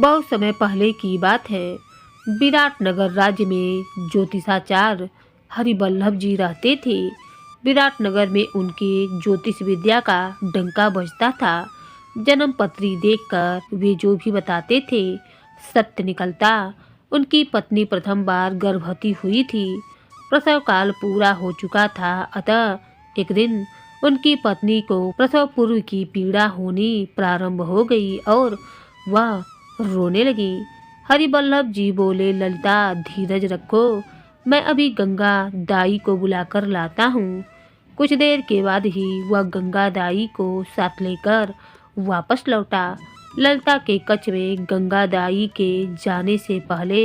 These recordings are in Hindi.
बहुत समय पहले की बात है। विराटनगर राज्य में ज्योतिषाचार्य हरिवल्लभ जी रहते थे। विराटनगर में उनके ज्योतिष विद्या का डंका बजता था। जन्म पत्री देखकर वे जो भी बताते थे सत्य निकलता। उनकी पत्नी प्रथम बार गर्भवती हुई थी। प्रसव काल पूरा हो चुका था, अतः एक दिन उनकी पत्नी को प्रसव पूर्व की पीड़ा होनी प्रारंभ हो गई और वह रोने लगी। हरिवल्लभ जी बोले, ललिता धीरज रखो, मैं अभी गंगा दाई को बुलाकर लाता हूँ। कुछ देर के बाद ही वह गंगा दाई को साथ लेकर वापस लौटा। ललिता के कक्ष में गंगा दाई के जाने से पहले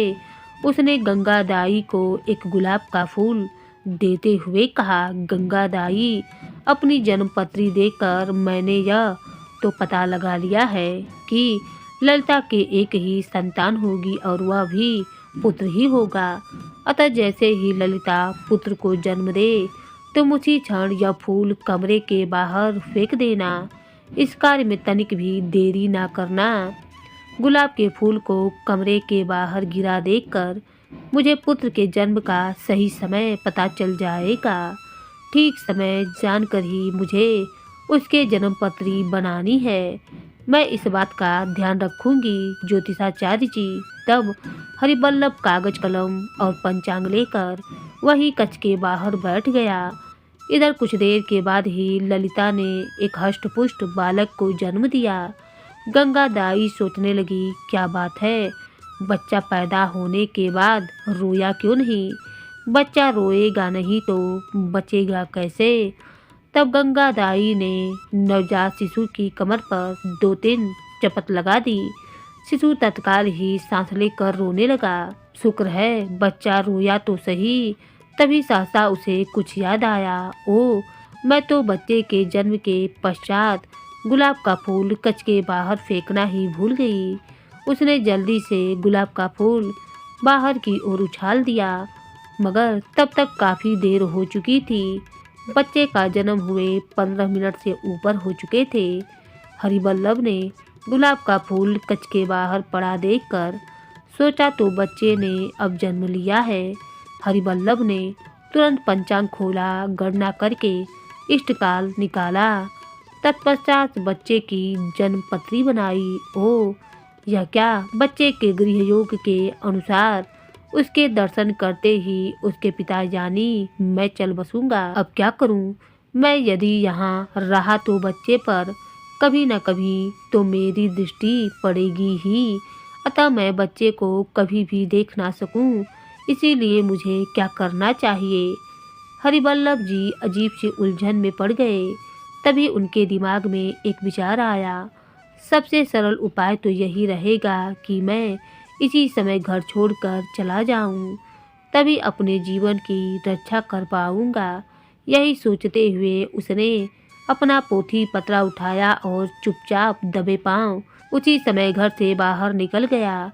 उसने गंगा दाई को एक गुलाब का फूल देते हुए कहा, गंगा दाई, अपनी जन्मपत्री देखकर मैंने यह तो पता लगा लिया है कि ललिता के एक ही संतान होगी और वह भी पुत्र ही होगा। अतः जैसे ही ललिता पुत्र को जन्म दे तुम उसी क्षण यह फूल कमरे के बाहर फेंक देना। इस कार्य में तनिक भी देरी ना करना। गुलाब के फूल को कमरे के बाहर गिरा देखकर मुझे पुत्र के जन्म का सही समय पता चल जाएगा। ठीक समय जानकर ही मुझे उसके जन्म पत्री बनानी है। मैं इस बात का ध्यान रखूंगी ज्योतिषाचार्य जी। तब हरिवल्लभ कागज कलम और पंचांग लेकर वही कक्ष के बाहर बैठ गया। इधर कुछ देर के बाद ही ललिता ने एक हष्टपुष्ट बालक को जन्म दिया। गंगा दाई सोचने लगी, क्या बात है, बच्चा पैदा होने के बाद रोया क्यों नहीं? बच्चा रोएगा नहीं तो बचेगा कैसे? तब गंगा दाई ने नवजात शिशु की कमर पर 2-3 चपत लगा दी। शिशु तत्काल ही सांस लेकर रोने लगा। शुक्र है बच्चा रोया तो सही। तभी सहसा उसे कुछ याद आया। ओ, मैं तो बच्चे के जन्म के पश्चात गुलाब का फूल कक्ष के बाहर फेंकना ही भूल गई। उसने जल्दी से गुलाब का फूल बाहर की ओर उछाल दिया, मगर तब तक काफी देर हो चुकी थी। बच्चे का जन्म हुए 15 मिनट से ऊपर हो चुके थे। हरिवल्लभ ने गुलाब का फूल कक्ष के बाहर पड़ा देखकर सोचा तो बच्चे ने अब जन्म लिया है। हरिवल्लभ ने तुरंत पंचांग खोला, गणना करके इष्टकाल निकाला। तत्पश्चात बच्चे की जन्म पत्री बनाई। ओ, यह क्या? बच्चे के गृहयोग के अनुसार उसके दर्शन करते ही उसके पिता यानी मैं चल बसूंगा। अब क्या करूं? मैं यदि यहाँ रहा तो बच्चे पर कभी न कभी तो मेरी दृष्टि पड़ेगी ही। अतः मैं बच्चे को कभी भी देख ना सकूं, इसीलिए मुझे क्या करना चाहिए? हरिवल्लभ जी अजीब सी उलझन में पड़ गए। तभी उनके दिमाग में एक विचार आया। सबसे सरल उपाय तो यही रहेगा कि मैं इसी समय घर छोड़कर चला जाऊं, तभी अपने जीवन की रक्षा कर पाऊंगा। यही सोचते हुए उसने अपना पोथी पत्रा उठाया और चुपचाप दबे पांव उसी समय घर से बाहर निकल गया।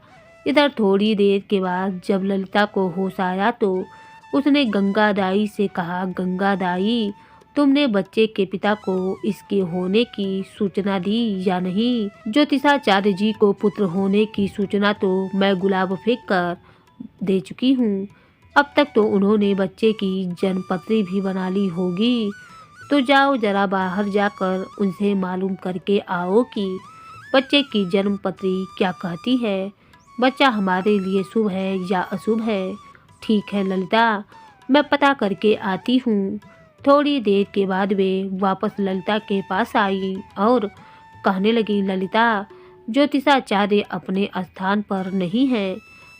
इधर थोड़ी देर के बाद जब ललिता को होश आया तो उसने गंगा दाई से कहा, गंगा दाई, तुमने बच्चे के पिता को इसके होने की सूचना दी या नहीं? ज्योतिषाचार्य जी को पुत्र होने की सूचना तो मैं गुलाब फेंक कर दे चुकी हूँ। अब तक तो उन्होंने बच्चे की जन्मपत्री भी बना ली होगी। तो जाओ जरा बाहर जाकर उनसे मालूम करके आओ कि बच्चे की जन्मपत्री क्या कहती है। बच्चा हमारे लिए शुभ है या अशुभ है? ठीक है ललिता, मैं पता करके आती हूँ। थोड़ी देर के बाद वे वापस ललिता के पास आई और कहने लगी, ललिता, ज्योतिषाचार्य अपने स्थान पर नहीं है,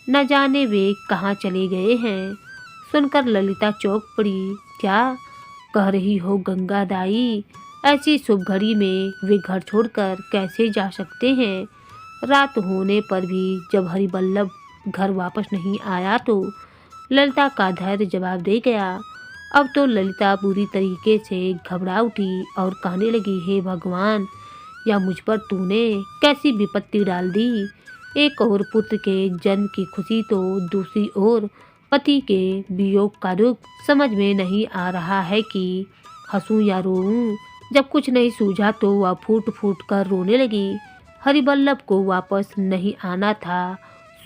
न जाने वे कहाँ चले गए हैं। सुनकर ललिता चौंक पड़ी। क्या कह रही हो गंगा दाई? ऐसी शुभ घड़ी में वे घर छोड़कर कैसे जा सकते हैं? रात होने पर भी जब हरिवल्लभ घर वापस नहीं आया तो ललिता का धैर्य जवाब दे गया। अब तो ललिता बुरी तरीके से घबरा उठी और कहने लगी, हे भगवान, या मुझ पर तूने कैसी विपत्ति डाल दी। एक और पुत्र के जन्म की खुशी तो दूसरी ओर पति के वियोग का दुख। समझ में नहीं आ रहा है कि हंसूं या रोऊं। जब कुछ नहीं सूझा तो वह फूट फूट कर रोने लगी। हरिबल्लभ को वापस नहीं आना था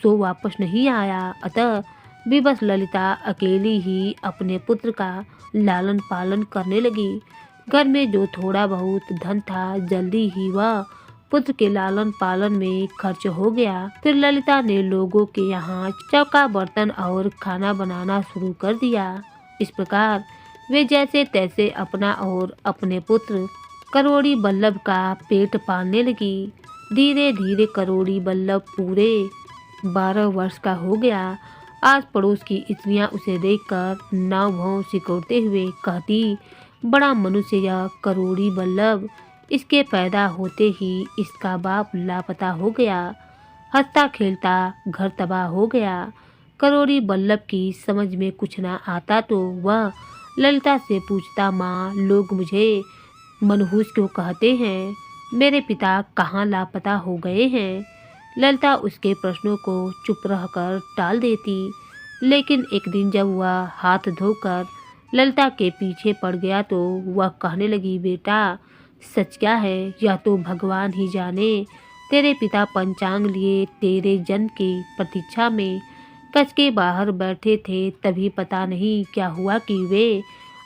सो वापस नहीं आया। अतः विवश ललिता अकेली ही अपने पुत्र का लालन पालन करने लगी। घर में जो थोड़ा बहुत धन था जल्दी ही वह पुत्र के लालन पालन में खर्च हो गया। फिर ललिता ने लोगों के यहाँ चौका बर्तन और खाना बनाना शुरू कर दिया। इस प्रकार वे जैसे तैसे अपना और अपने पुत्र करोड़ी बल्लभ का पेट पालने लगी। धीरे धीरे करोड़ी बल्लभ पूरे 12 वर्ष का हो गया। आस पड़ोस की स्त्रियां उसे देखकर नाव भाव सिकोड़ते हुए कहती, बड़ा मनुष्य यह करोड़ी बल्लभ, इसके पैदा होते ही इसका बाप लापता हो गया। हंसता खेलता घर तबाह हो गया। करोड़ी बल्लभ की समझ में कुछ ना आता तो वह ललिता से पूछता, माँ लोग मुझे मनहूस क्यों कहते हैं? मेरे पिता कहाँ लापता हो गए हैं? ललिता उसके प्रश्नों को चुप रहकर टाल देती। लेकिन एक दिन जब वह हाथ धोकर ललिता के पीछे पड़ गया तो वह कहने लगी, बेटा सच क्या है यह तो भगवान ही जाने। तेरे पिता पंचांग लिए तेरे जन्म की प्रतीक्षा में कच के बाहर बैठे थे, तभी पता नहीं क्या हुआ कि वे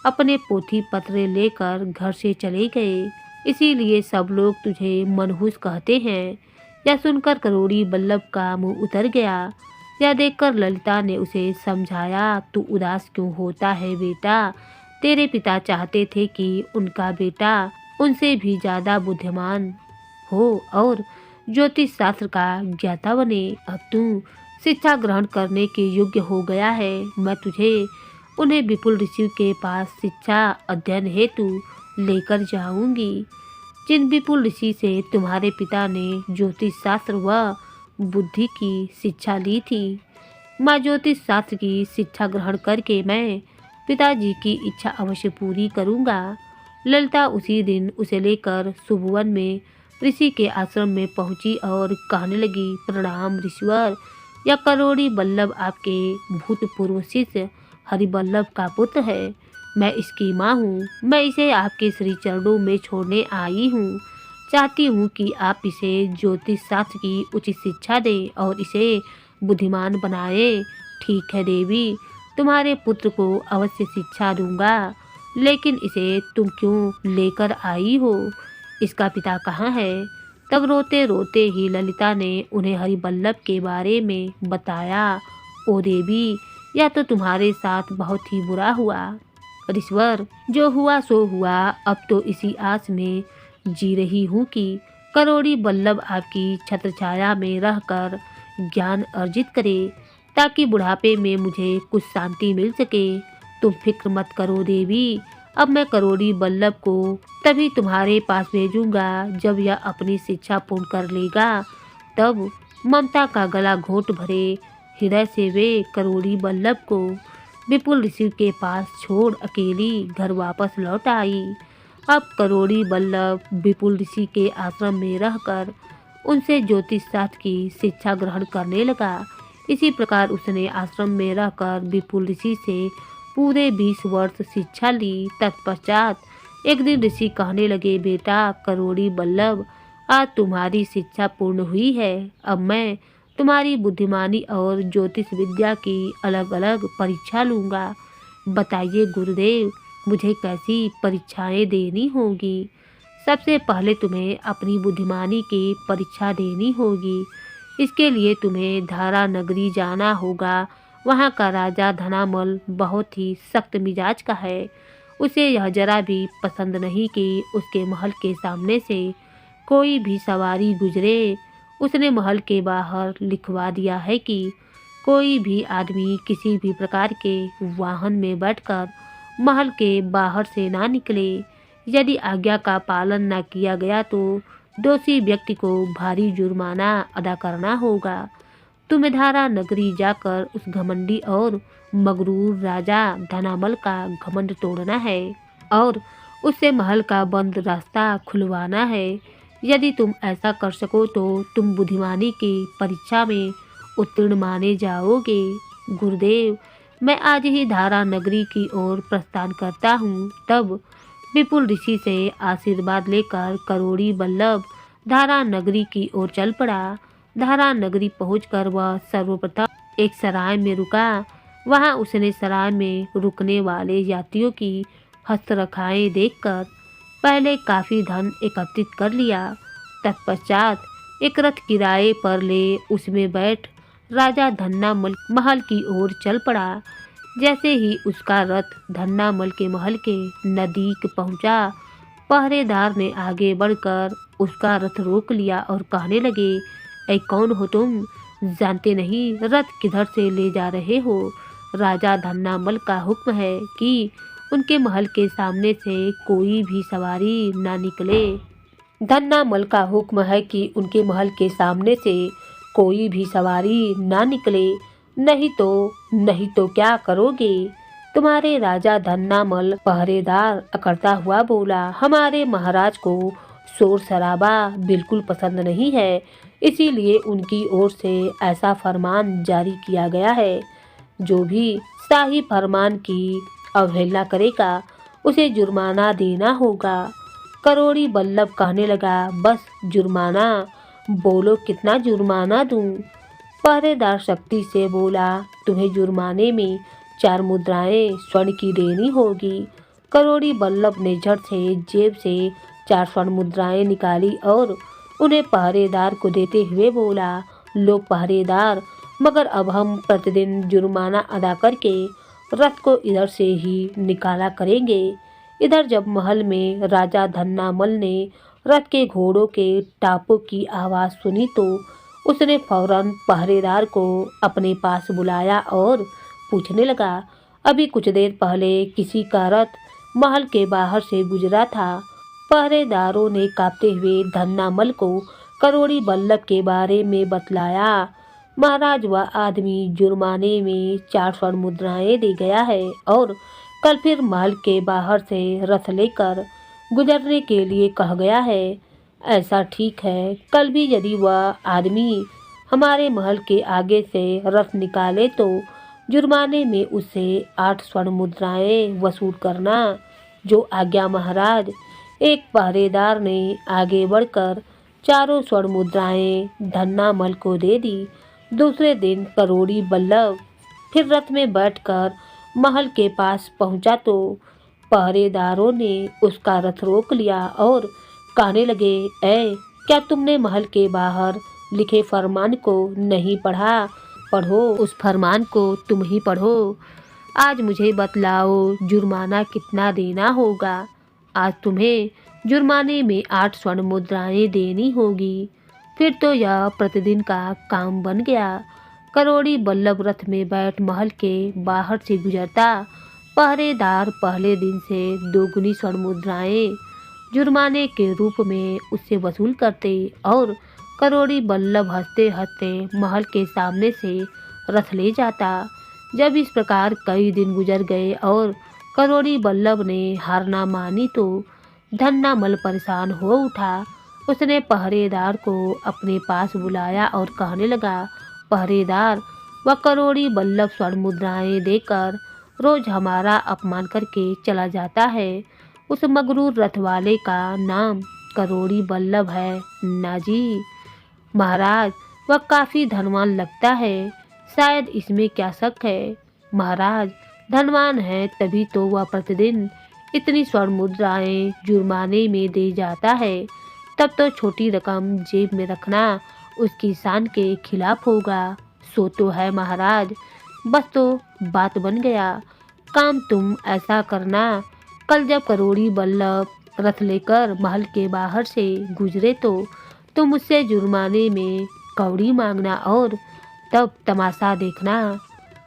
अपने पोथी पत्र लेकर घर से चले गए। इसीलिए सब लोग तुझे मनहूस कहते हैं। यह सुनकर करोड़ी बल्लभ का मुंह उतर गया। यह देखकर ललिता ने उसे समझाया, तू उदास क्यों होता है बेटा? तेरे पिता चाहते थे कि उनका बेटा उनसे भी ज्यादा बुद्धिमान हो और ज्योतिष शास्त्र का ज्ञाता बने। अब तू शिक्षा ग्रहण करने के योग्य हो गया है। मैं तुझे उन्हें विपुल ऋषि के पास शिक्षा अध्ययन हेतु लेकर जाऊंगी, जिन विपुल ऋषि से तुम्हारे पिता ने ज्योतिष शास्त्र व बुद्धि की शिक्षा ली थी। माँ ज्योतिष शास्त्र की शिक्षा ग्रहण करके मैं पिताजी की इच्छा अवश्य पूरी करूंगा। ललिता उसी दिन उसे लेकर सुभवन में ऋषि के आश्रम में पहुंची और कहने लगी, प्रणाम ऋषिवर, यह करोड़ी बल्लभ आपके भूतपूर्व शिष्य हरिबल्लभ का पुत्र है। मैं इसकी माँ हूँ। मैं इसे आपके श्री चरणों में छोड़ने आई हूँ। चाहती हूँ कि आप इसे ज्योतिष शास्त्र की उचित शिक्षा दें और इसे बुद्धिमान बनाए। ठीक है देवी, तुम्हारे पुत्र को अवश्य शिक्षा दूंगा, लेकिन इसे तुम क्यों लेकर आई हो? इसका पिता कहाँ है? तब रोते रोते ही ललिता ने उन्हें हरिबल्लभ के बारे में बताया। ओ देवी, यह तो तुम्हारे साथ बहुत ही बुरा हुआ। ऋषिवर, जो हुआ सो हुआ। अब तो इसी आस में जी रही हूँ कि करोड़ी बल्लभ आपकी छत्रछाया में रहकर ज्ञान अर्जित करे, ताकि बुढ़ापे में मुझे कुछ शांति मिल सके। तुम फिक्र मत करो देवी, अब मैं करोड़ी बल्लभ को तभी तुम्हारे पास भेजूंगा जब यह अपनी शिक्षा पूर्ण कर लेगा। तब ममता का गला घोंट भरे हृदय से वे करोड़ी बल्लभ को विपुल ऋषि के पास छोड़ अकेली घर वापस लौट आई। अब करोड़ी बल्लभ विपुल ऋषि के आश्रम में रहकर उनसे ज्योतिष शास्त्र की शिक्षा ग्रहण करने लगा। इसी प्रकार उसने आश्रम में रहकर विपुल ऋषि से पूरे 20 वर्ष शिक्षा ली। तत्पश्चात एक दिन ऋषि कहने लगे, बेटा करोड़ी बल्लभ, आज तुम्हारी शिक्षा पूर्ण हुई है। अब मैं तुम्हारी बुद्धिमानी और ज्योतिष विद्या की अलग अलग परीक्षा लूँगा। बताइए गुरुदेव, मुझे कैसी परीक्षाएं देनी होगी? सबसे पहले तुम्हें अपनी बुद्धिमानी की परीक्षा देनी होगी। इसके लिए तुम्हें धारा नगरी जाना होगा। वहाँ का राजा धनामल बहुत ही सख्त मिजाज का है। उसे यह जरा भी पसंद नहीं कि उसके महल के सामने से कोई भी सवारी गुजरे। उसने महल के बाहर लिखवा दिया है कि कोई भी आदमी किसी भी प्रकार के वाहन में बैठकर महल के बाहर से ना निकले। यदि आज्ञा का पालन न किया गया तो दोषी व्यक्ति को भारी जुर्माना अदा करना होगा। तुम्हें धारा नगरी जाकर उस घमंडी और मगरूर राजा धनामल का घमंड तोड़ना है और उससे महल का बंद रास्ता खुलवाना है। यदि तुम ऐसा कर सको तो तुम बुद्धिमानी की परीक्षा में उत्तीर्ण माने जाओगे। गुरुदेव, मैं आज ही धारा नगरी की ओर प्रस्थान करता हूँ। तब विपुल ऋषि से आशीर्वाद लेकर करोड़ी बल्लभ धारा नगरी की ओर चल पड़ा। धारा नगरी पहुंचकर वह सर्वप्रथम एक सराय में रुका। वहां उसने सराय में रुकने वाले यात्रियों की हस्तरेखाएं देखकर पहले काफी धन एकत्रित कर लिया। तत्पश्चात एक रथ किराए पर ले उसमें बैठ राजा धन्नामल महल की ओर चल पड़ा। जैसे ही उसका रथ धन्नामल के महल के नजदीक पहुंचा, पहरेदार ने आगे बढ़कर उसका रथ रोक लिया और कहने लगे, ऐ कौन हो तुम? जानते नहीं रथ किधर से ले जा रहे हो? राजा धन्नामल का हुक्म है कि उनके महल के सामने से कोई भी सवारी ना निकले। धन्नामल का हुक्म है कि उनके महल के सामने से कोई भी सवारी ना निकले, नहीं तो क्या करोगे? तुम्हारे राजा धन्नामल पहरेदार अकड़ता हुआ बोला, हमारे महाराज को शोर शराबा बिल्कुल पसंद नहीं है, इसीलिए उनकी ओर से ऐसा फरमान जारी किया गया है। जो भी शाही फरमान की अवहेलना करेगा उसे जुर्माना देना होगा। करोड़ी बल्लभ कहने लगा, बस जुर्माना? बोलो कितना जुर्माना दूं? पहरेदार शक्ति से बोला, तुम्हें जुर्माने में 4 मुद्राएं स्वर्ण की देनी होगी। करोड़ी बल्लभ ने झट से जेब से 4 स्वर्ण मुद्राएं निकाली और उन्हें पहरेदार को देते हुए बोला, लो पहरेदार, मगर अब हम प्रतिदिन जुर्माना अदा करके रथ को इधर से ही निकाला करेंगे। इधर जब महल में राजा धन्नामल ने रथ के घोड़ों के टापों की आवाज़ सुनी तो उसने फौरन पहरेदार को अपने पास बुलाया और पूछने लगा, अभी कुछ देर पहले किसी का रथ महल के बाहर से गुजरा था? पहरेदारों ने कांपते हुए धन्नामल को करोड़ी बल्लभ के बारे में बतलाया। महाराज, वह आदमी जुर्माने में 4 स्वर्ण मुद्राएं दे गया है और कल फिर महल के बाहर से रथ लेकर गुजरने के लिए कह गया है। ऐसा ठीक है, कल भी यदि वह आदमी हमारे महल के आगे से रथ निकाले तो जुर्माने में उससे 8 स्वर्ण मुद्राएं वसूल करना। जो आज्ञा महाराज। एक पहरेदार ने आगे बढ़कर 4 स्वर्ण मुद्राएं धन्नामल को दे दी। दूसरे दिन करोड़ी बल्लभ फिर रथ में बैठकर महल के पास पहुंचा तो पहरेदारों ने उसका रथ रोक लिया और कहने लगे, ऐ क्या तुमने महल के बाहर लिखे फरमान को नहीं पढ़ा? पढ़ो, उस फरमान को तुम ही पढ़ो। आज मुझे बतलाओ जुर्माना कितना देना होगा? आज तुम्हें जुर्माने में 8 स्वर्ण मुद्राएं देनी होगी। फिर तो यह प्रतिदिन का काम बन गया। करोड़ी बल्लभ रथ में बैठ महल के बाहर से गुजरता। पहरेदार पहले दिन से 2 गुनी स्वर्ण मुद्राएं जुर्माने के रूप में उससे वसूल करते और करोड़ी बल्लभ हंसते हंसते महल के सामने से रथ ले जाता। जब इस प्रकार कई दिन गुजर गए और करोड़ी बल्लभ ने हार ना मानी तो धन्नामल परेशान हो उठा। उसने पहरेदार को अपने पास बुलाया और कहने लगा, पहरेदार, वह करोड़ी बल्लभ स्वर्ण मुद्राएं देकर रोज हमारा अपमान करके चला जाता है। उस मगरूर रथ वाले का नाम करोड़ी बल्लभ है ना जी? महाराज, वह काफी धनवान लगता है, शायद इसमें क्या शक है? महाराज, धनवान है तभी तो वह प्रतिदिन इतनी स्वर्ण मुद्राएं जुर्माने में दे जाता है। तब तो छोटी रकम जेब में रखना उसकी शान के खिलाफ होगा। सो तो है महाराज, बस तो बात बन गया। काम तुम ऐसा करना, कल जब करोड़ी बल्लभ रथ लेकर महल के बाहर से गुजरे तो तुम मुझसे जुर्माने में कौड़ी मांगना और तब तमाशा देखना।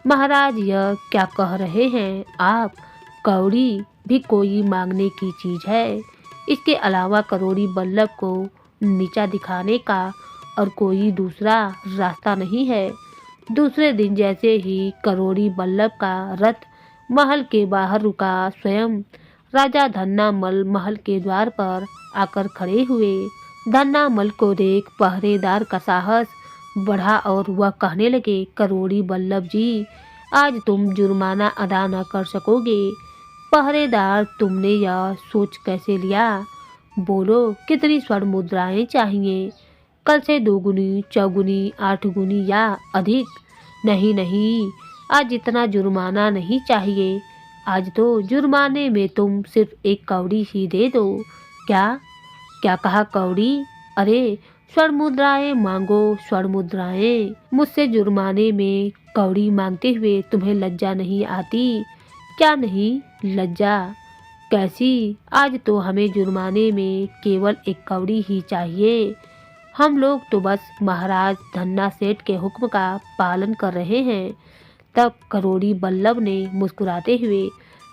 महाराज, यह क्या कह रहे हैं आप? कौड़ी भी कोई मांगने की चीज़ है। इसके अलावा करोड़ी बल्लभ को नीचा दिखाने का और कोई दूसरा रास्ता नहीं है। दूसरे दिन जैसे ही करोड़ी बल्लभ का रथ महल के बाहर रुका, स्वयं राजा धन्नामल महल के द्वार पर आकर खड़े हुए। धन्नामल को देख पहरेदार का साहस बढ़ा और वह कहने लगे, करोड़ी बल्लभ जी, आज तुम जुर्माना अदा न कर सकोगे। पहरेदार, तुमने यह सोच कैसे लिया? बोलो कितनी स्वर्ण मुद्राएं चाहिए? कल से 2 गुनी, 4 गुनी, 8 गुनी या अधिक? नहीं नहीं, आज इतना जुर्माना नहीं चाहिए। आज तो जुर्माने में तुम सिर्फ 1 कौड़ी ही दे दो। क्या? क्या कहा कौड़ी? अरे स्वर्ण मुद्राएं मांगो, स्वर्ण मुद्राएं। मुझसे जुर्माने में कौड़ी मांगते हुए तुम्हें लज्जा नहीं आती? क्या नहीं लज्जा? कैसी? आज तो हमें जुर्माने में केवल 1 कौड़ी ही चाहिए। हम लोग तो बस महाराज धन्ना सेठ के हुक्म का पालन कर रहे हैं। तब करोड़ी बल्लभ ने मुस्कुराते हुए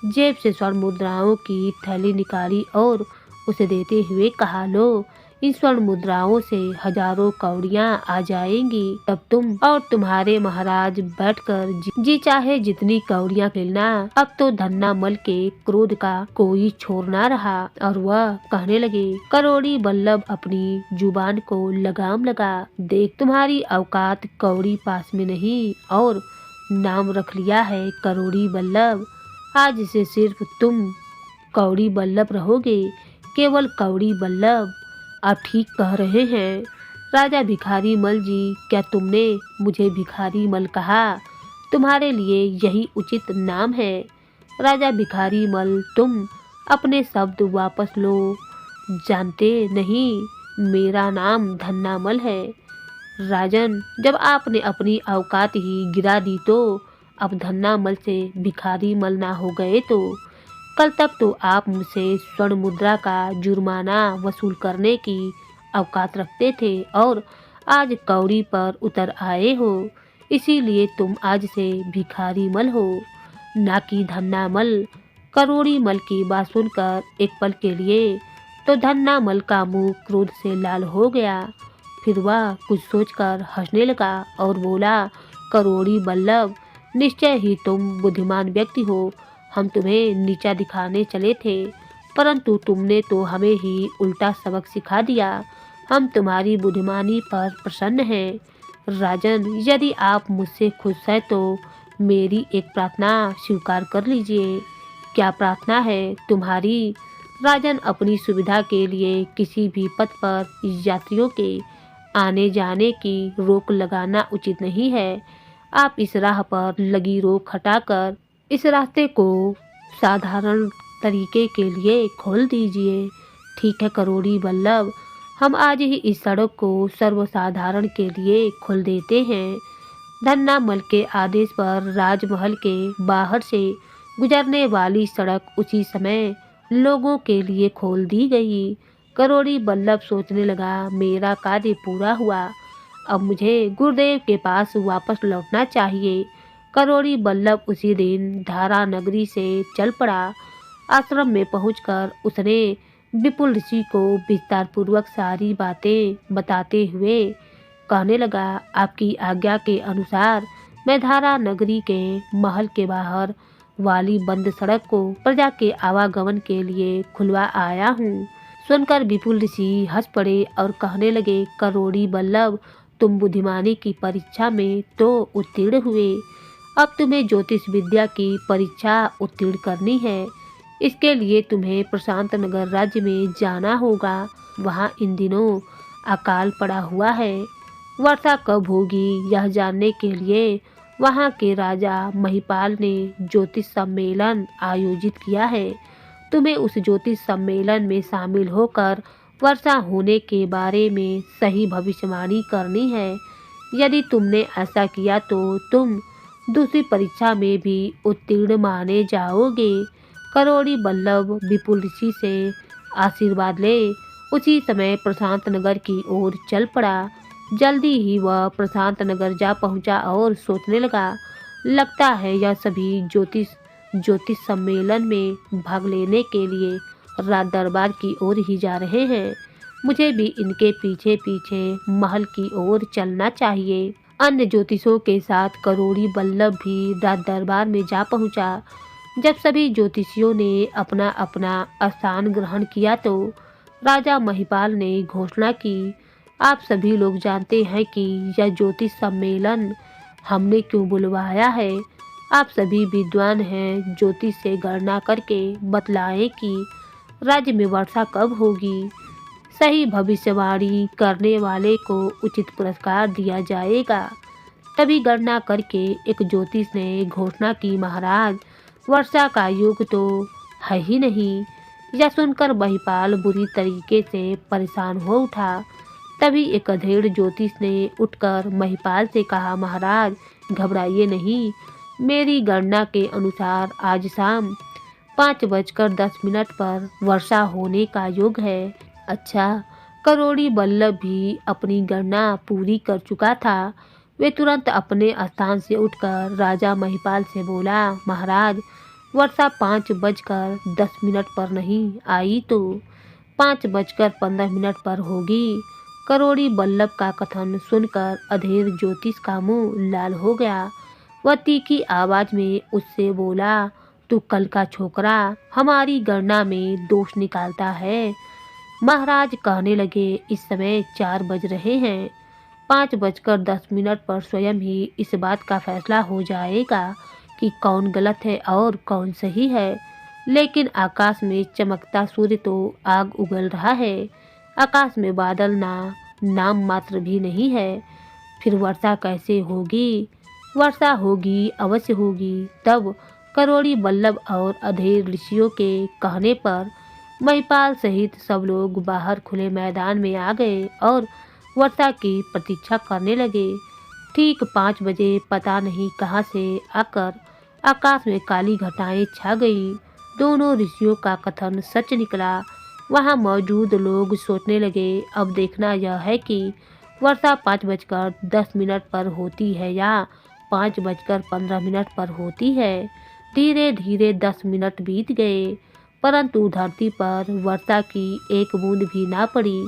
जेब से स्वर्ण मुद्राओं की थैली निकाली और उसे देते हुए कहा, लो, इन स्वर्ण मुद्राओं से हजारों कौड़ियां आ जाएंगी। तब तुम और तुम्हारे महाराज बैठकर जी चाहे जितनी कौड़ियां खेलना। अब तो धन्ना मल के क्रोध का कोई छोर ना रहा और वह कहने लगे, करोड़ी बल्लभ अपनी जुबान को लगाम लगा। देख, तुम्हारी औकात कौड़ी पास में नहीं और नाम रख लिया है करोड़ी बल्लभ। आज से सिर्फ तुम कौड़ी बल्लभ रहोगे, केवल कौड़ी बल्लभ। आप ठीक कह रहे हैं राजा भिखारी मल जी। क्या तुमने मुझे भिखारी मल कहा? तुम्हारे लिए यही उचित नाम है। राजा भिखारी मल, तुम अपने शब्द वापस लो। जानते नहीं, मेरा नाम धन्ना मल है। राजन, जब आपने अपनी औकात ही गिरा दी तो अब धन्ना मल से भिखारी मल ना हो गए तो? कल तक तो आप मुझसे स्वर्ण मुद्रा का जुर्माना वसूल करने की औकात रखते थे और आज कौड़ी पर उतर आए हो। इसीलिए तुम आज से भिखारी मल हो, ना कि धन्ना मल। करोड़ी मल की बात सुनकर एक पल के लिए तो धन्ना मल का मुंह क्रोध से लाल हो गया। फिर वह कुछ सोचकर हंसने लगा और बोला, करोड़ी बल्लभ, निश्चय ही तुम बुद्धिमान व्यक्ति हो। हम तुम्हें नीचा दिखाने चले थे, परंतु तुमने तो हमें ही उल्टा सबक सिखा दिया। हम तुम्हारी बुद्धिमानी पर प्रसन्न हैं। राजन, यदि आप मुझसे खुश हैं तो मेरी एक प्रार्थना स्वीकार कर लीजिए। क्या प्रार्थना है तुम्हारी? राजन, अपनी सुविधा के लिए किसी भी पथ पर यात्रियों के आने जाने की रोक लगाना उचित नहीं है। आप इस राह पर लगी रोक हटाकर इस रास्ते को साधारण तरीके के लिए खोल दीजिए। ठीक है करोड़ी बल्लभ, हम आज ही इस सड़क को सर्वसाधारण के लिए खोल देते हैं। धन्ना मल के आदेश पर राजमहल के बाहर से गुजरने वाली सड़क उसी समय लोगों के लिए खोल दी गई। करोड़ी बल्लभ सोचने लगा, मेरा कार्य पूरा हुआ, अब मुझे गुरुदेव के पास वापस लौटना चाहिए। करोड़ी बल्लभ उसी दिन धारा नगरी से चल पड़ा। आश्रम में पहुंचकर उसने विपुल ऋषि को विस्तार पूर्वक सारी बातें बताते हुए कहने लगा, आपकी आज्ञा के अनुसार मैं धारा नगरी के महल के बाहर वाली बंद सड़क को प्रजा के आवागमन के लिए खुलवा आया हूँ। सुनकर विपुल ऋषि हंस पड़े और कहने लगे, करोड़ी बल्लभ, तुम बुद्धिमानी की परीक्षा में तो उत्तीर्ण हुए, अब तुम्हें ज्योतिष विद्या की परीक्षा उत्तीर्ण करनी है। इसके लिए तुम्हें प्रशांत नगर राज्य में जाना होगा। वहाँ इन दिनों अकाल पड़ा हुआ है। वर्षा कब होगी यह जानने के लिए वहाँ के राजा महिपाल ने ज्योतिष सम्मेलन आयोजित किया है। तुम्हें उस ज्योतिष सम्मेलन में शामिल होकर वर्षा होने के बारे में सही भविष्यवाणी करनी है। यदि तुमने ऐसा किया तो तुम दूसरी परीक्षा में भी उत्तीर्ण माने जाओगे। करोड़ी बल्लभ विपुल ऋषि से आशीर्वाद ले उसी समय प्रशांत नगर की ओर चल पड़ा। जल्दी ही वह प्रशांत नगर जा पहुंचा और सोचने लगा, लगता है यह सभी ज्योतिष सम्मेलन में भाग लेने के लिए राज दरबार की ओर ही जा रहे हैं। मुझे भी इनके पीछे पीछे महल की ओर चलना चाहिए। अन्य ज्योतिषों के साथ करोड़ी बल्लभ भी राज दरबार में जा पहुंचा। जब सभी ज्योतिषियों ने अपना अपना स्थान ग्रहण किया तो राजा महिपाल ने घोषणा की, आप सभी लोग जानते हैं कि यह ज्योतिष सम्मेलन हमने क्यों बुलवाया है। आप सभी विद्वान हैं, ज्योतिष से गणना करके बतलाएं कि राज्य में वर्षा कब होगी। सही भविष्यवाणी करने वाले को उचित पुरस्कार दिया जाएगा। तभी गणना करके एक ज्योतिष ने घोषणा की, महाराज, वर्षा का योग तो है ही नहीं। यह सुनकर महिपाल बुरी तरीके से परेशान हो उठा। तभी एक अधेड़ ज्योतिष ने उठकर महिपाल से कहा, महाराज, घबराइए नहीं। मेरी गणना के अनुसार आज शाम 5:10 पर वर्षा होने का योग है। अच्छा, करोड़ी बल्लभ भी अपनी गणना पूरी कर चुका था। वे तुरंत अपने स्थान से उठकर राजा महिपाल से बोला, महाराज, वर्षा 5:10 पर नहीं आई तो 5:15 पर होगी। करोड़ी बल्लभ का कथन सुनकर अधेड़ ज्योतिष का मुंह लाल हो गया। वह तीखी आवाज में उससे बोला, तू कल का छोकरा हमारी गणना में दोष निकालता है। महाराज कहने लगे, इस समय 4 बज रहे हैं। 5:10 पर स्वयं ही इस बात का फैसला हो जाएगा कि कौन गलत है और कौन सही है। लेकिन आकाश में चमकता सूर्य तो आग उगल रहा है। आकाश में बादल नाम मात्र भी नहीं है। फिर वर्षा कैसे होगी? वर्षा होगी, अवश्य होगी। तब करोड़ी बल्लभ और अधेड़ ऋषियों के कहने पर महिपाल सहित सब लोग बाहर खुले मैदान में आ गए और वर्षा की प्रतीक्षा करने लगे। ठीक 5 बजे पता नहीं कहां से आकर आकाश में काली घटाएं छा गई। दोनों ऋषियों का कथन सच निकला। वहां मौजूद लोग सोचने लगे, अब देखना यह है कि वर्षा 5:10 पर होती है या 5:15 पर होती है। धीरे धीरे 10 मिनट बीत गए, परंतु धरती पर वर्षा की एक बूंद भी ना पड़ी।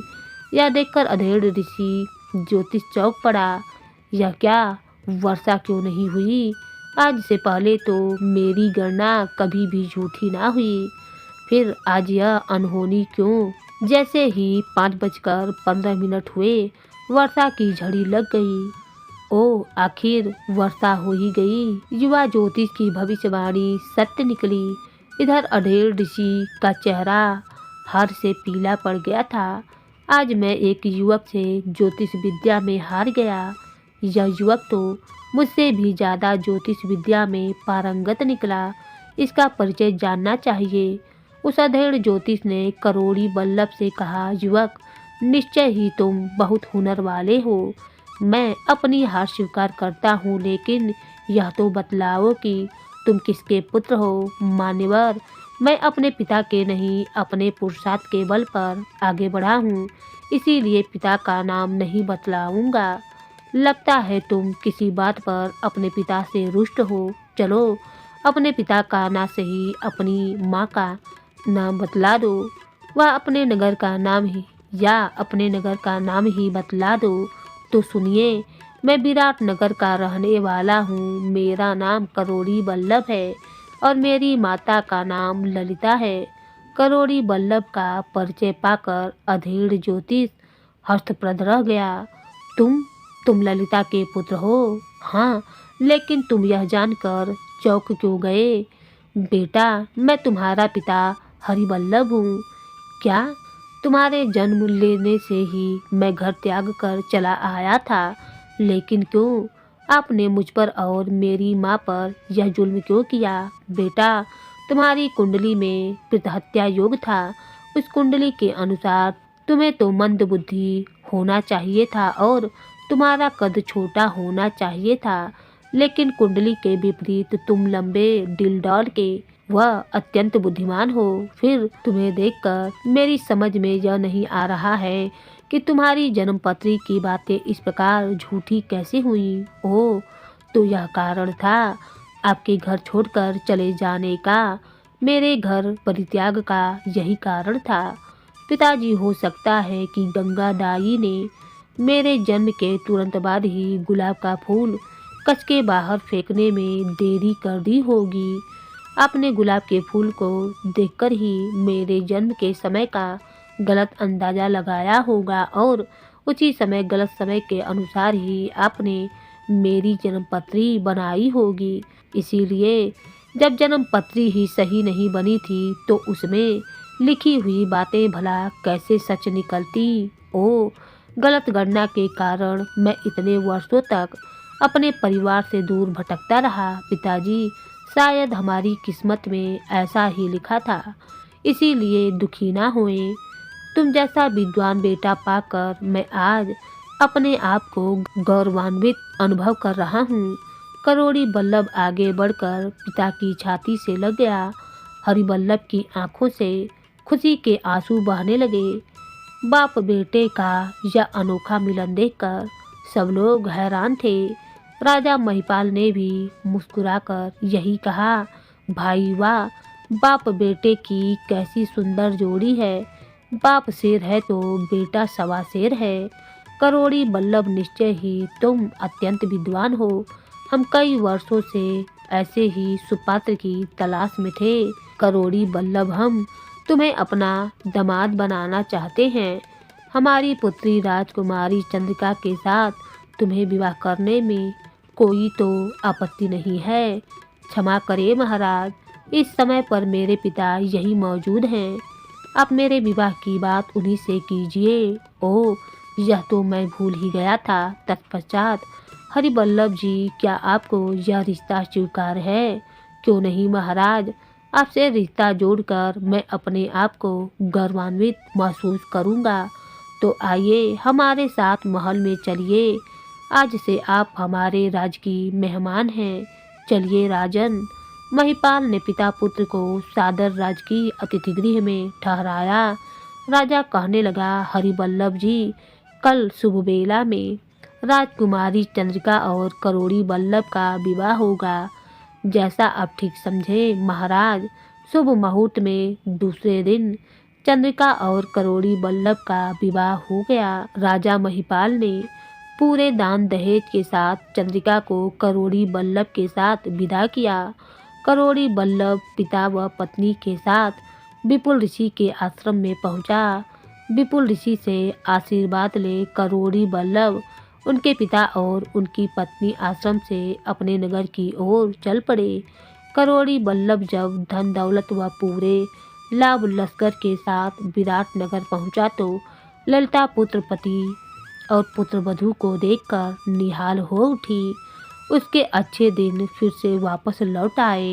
यह देखकर अधेड़ ऋषि ज्योतिष चौंक पड़ा। यह क्या, वर्षा क्यों नहीं हुई? आज से पहले तो मेरी गणना कभी भी झूठी ना हुई, फिर आज यह अनहोनी क्यों? जैसे ही 5:15 हुए, वर्षा की झड़ी लग गई। ओ, आखिर वर्षा हो ही गई। युवा ज्योतिष की भविष्यवाणी सत्य निकली। इधर अधेड़ ऋषि का चेहरा हार से पीला पड़ गया था। आज मैं एक युवक से ज्योतिष विद्या में हार गया। यह युवक तो मुझसे भी ज़्यादा ज्योतिष विद्या में पारंगत निकला। इसका परिचय जानना चाहिए। उस अधेड़ ज्योतिष ने करोड़ी बल्लभ से कहा, युवक, निश्चय ही तुम बहुत हुनर वाले हो। मैं अपनी हार स्वीकार करता हूँ, लेकिन यह तो बतलाओ कि तुम किसके पुत्र हो? मान्यवर, मैं अपने पिता के नहीं, अपने पुरुषार्थ के बल पर आगे बढ़ा हूँ, इसीलिए पिता का नाम नहीं बतलाऊंगा। लगता है तुम किसी बात पर अपने पिता से रुष्ट हो। चलो, अपने पिता का ना सही अपनी माँ का नाम बतला दो, वह अपने नगर का नाम ही बतला दो। तो सुनिए, मैं विराट नगर का रहने वाला हूँ। मेरा नाम करोड़ी बल्लभ है और मेरी माता का नाम ललिता है। करोड़ी बल्लभ का परिचय पाकर अधेड़ ज्योतिष हस्तप्रद रह गया। तुम ललिता के पुत्र हो? हाँ, लेकिन तुम यह जानकर चौंक क्यों गए? बेटा, मैं तुम्हारा पिता हरिबल्लभ हूँ। क्या? तुम्हारे जन्म लेने से ही मैं घर त्याग कर चला आया था, लेकिन क्यों? आपने मुझ पर और मेरी माँ पर यह जुल्म क्यों किया? बेटा, तुम्हारी कुंडली में पितृहत्या योग था। उस कुंडली के अनुसार तुम्हें तो मंद बुद्धि होना चाहिए था और तुम्हारा कद छोटा होना चाहिए था, लेकिन कुंडली के विपरीत तुम लंबे डिलडॉल के वह अत्यंत बुद्धिमान हो। फिर तुम्हें देखकर मेरी समझ में यह नहीं आ रहा है कि तुम्हारी जन्मपत्री की बातें इस प्रकार झूठी कैसे हुई? ओह, तो यह कारण था आपके घर छोड़कर चले जाने का। मेरे घर परित्याग का यही कारण था। पिताजी, हो सकता है कि गंगा दाई ने मेरे जन्म के तुरंत बाद ही गुलाब का फूल कस के बाहर फेंकने में देरी कर दी होगी। आपने गुलाब के फूल को देखकर ही मेरे जन्म के समय का गलत अंदाजा लगाया होगा और उसी समय गलत समय के अनुसार ही आपने मेरी जन्मपत्री बनाई होगी। इसीलिए जब जन्मपत्री ही सही नहीं बनी थी तो उसमें लिखी हुई बातें भला कैसे सच निकलती। ओ, गलत गणना के कारण मैं इतने वर्षों तक अपने परिवार से दूर भटकता रहा। पिताजी, शायद हमारी किस्मत में ऐसा ही लिखा था, इसीलिए दुखी ना हुए। तुम जैसा विद्वान बेटा पाकर मैं आज अपने आप को गौरवान्वित अनुभव कर रहा हूँ। करोड़ी बल्लभ आगे बढ़कर पिता की छाती से लग गया। हरिबल्लभ की आंखों से खुशी के आंसू बहने लगे। बाप बेटे का यह अनोखा मिलन देखकर सब लोग हैरान थे। राजा महिपाल ने भी मुस्कुराकर यही कहा, भाई वाह, बाप बेटे की कैसी सुंदर जोड़ी है। बाप शेर है तो बेटा सवा शेर है। करोड़ी बल्लभ, निश्चय ही तुम अत्यंत विद्वान हो। हम कई वर्षों से ऐसे ही सुपात्र की तलाश में थे। करोड़ी बल्लभ, हम तुम्हें अपना दामाद बनाना चाहते हैं। हमारी पुत्री राजकुमारी चंद्रिका के साथ तुम्हें विवाह करने में कोई तो आपत्ति नहीं है। क्षमा करें महाराज, इस समय पर मेरे पिता यही मौजूद हैं। आप मेरे विवाह की बात उन्हीं से कीजिए। ओह, यह तो मैं भूल ही गया था। तत्पश्चात, हरिबल्लभ जी, क्या आपको यह रिश्ता स्वीकार है? क्यों नहीं महाराज, आपसे रिश्ता जोड़कर मैं अपने आप को गौरवान्वित महसूस करूंगा। तो आइए हमारे साथ महल में चलिए। आज से आप हमारे राज की मेहमान हैं। चलिए राजन। महिपाल ने पिता पुत्र को सादर राजकीय अतिथि गृह में ठहराया। राजा कहने लगा, हरिबल्लभ जी, कल शुभ बेला में राजकुमारी चंद्रिका और करोड़ी बल्लभ का विवाह होगा। जैसा आप ठीक समझे महाराज। शुभ मुहूर्त में दूसरे दिन चंद्रिका और करोड़ी बल्लभ का विवाह हो गया। राजा महिपाल ने पूरे दान दहेज के साथ चंद्रिका को करोड़ी बल्लभ के साथ विदा किया। करोड़ी बल्लभ पिता व पत्नी के साथ विपुल ऋषि के आश्रम में पहुंचा। विपुल ऋषि से आशीर्वाद ले करोड़ी बल्लभ उनके पिता और उनकी पत्नी आश्रम से अपने नगर की ओर चल पड़े। करोड़ी बल्लभ जब धन दौलत व पूरे लाभ लश्कर के साथ विराट नगर पहुंचा तो ललिता पुत्र पति और पुत्र वधू को देखकर निहाल हो उठी। उसके अच्छे दिन फिर से वापस लौट आए।